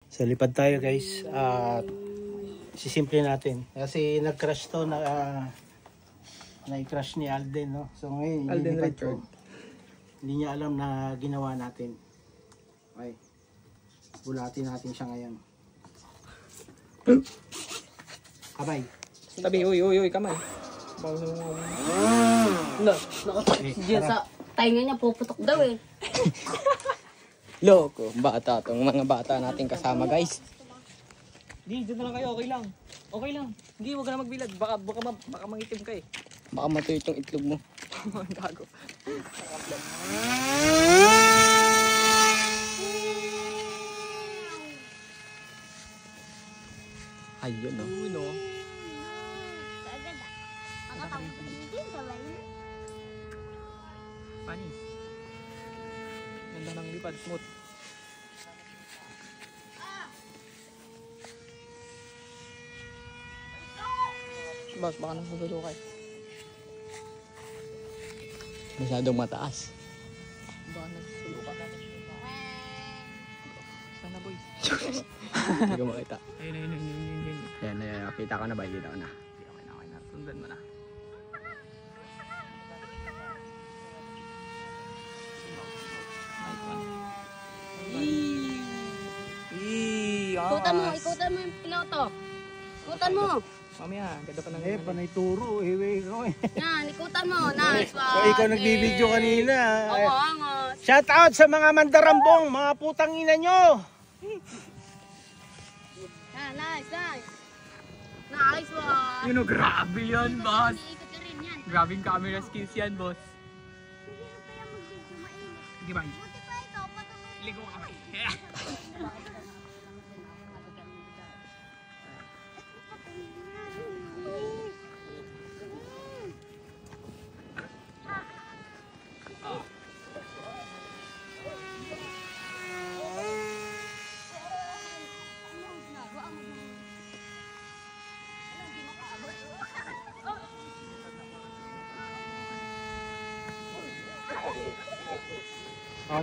So lipad tayo guys. Sisimple natin. Kasi nag-crash to na na-crash ni Alden, no? So ngayon, Alden ililipad ko. Richard. Hindi niya alam na ginawa natin. Okay. Bulatin natin siya ngayon. Kabay. Tabi, uy, kamay. Diyan sa tainga niya, puputok daw eh. Loko, bata tong mga bata nating kasama guys. Di, dyan na lang kayo, okay lang. Okay lang. Hindi, huwag ka na magbilad. Baka mangitim ka eh. Baka matuyo itong itlog mo. Gago. Ayun no. Uno. Panis. Ganda ng lipad, smooth. Boss, baka nang susulukay. Masyadong mataas. Baka nagsusulo ka. Sana boys. Hindi ko makita. Ayun. Yan. Kita ko na ba? Kita ko na. Okay na. Sundan mo na. Ikutan mo yung piloto. Ikutan mo. Mamaya, ganda pa ng Panay turo. Yan, ikutan mo. Nice one. So ikaw nagbibideo kanina. Oo, angos. Shout out sa mga mandarambong, mga putang ina nyo. Yan, nice. Nice one. Yun o, grabe yan, boss. Ikot ka rin yan. Grabing camera skills yan, boss. Sige ba? Ligo ka ba?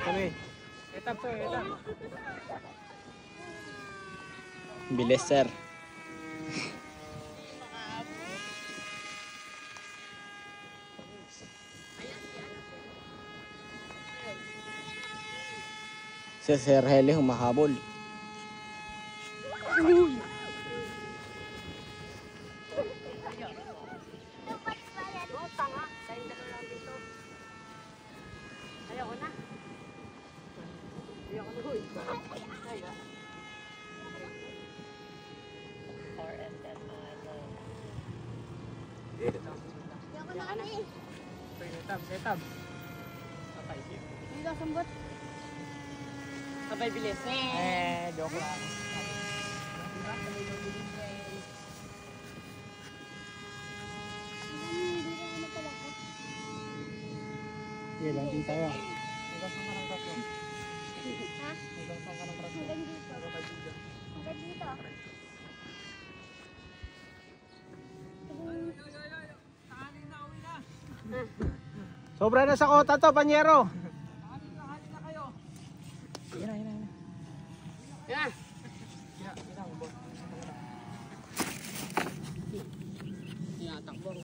Tabi. Etap, sir, etap. Bilis sir. Si Sir Heli humahabol. Etap. Sabay bilis. Joke lang. Sige, landing tayo. Hanggang saan ka ng trato? Ha? Hanggang saan ka ng trato? Hanggang dito. Hanggang dito. Sobra na sa kota to, panyero.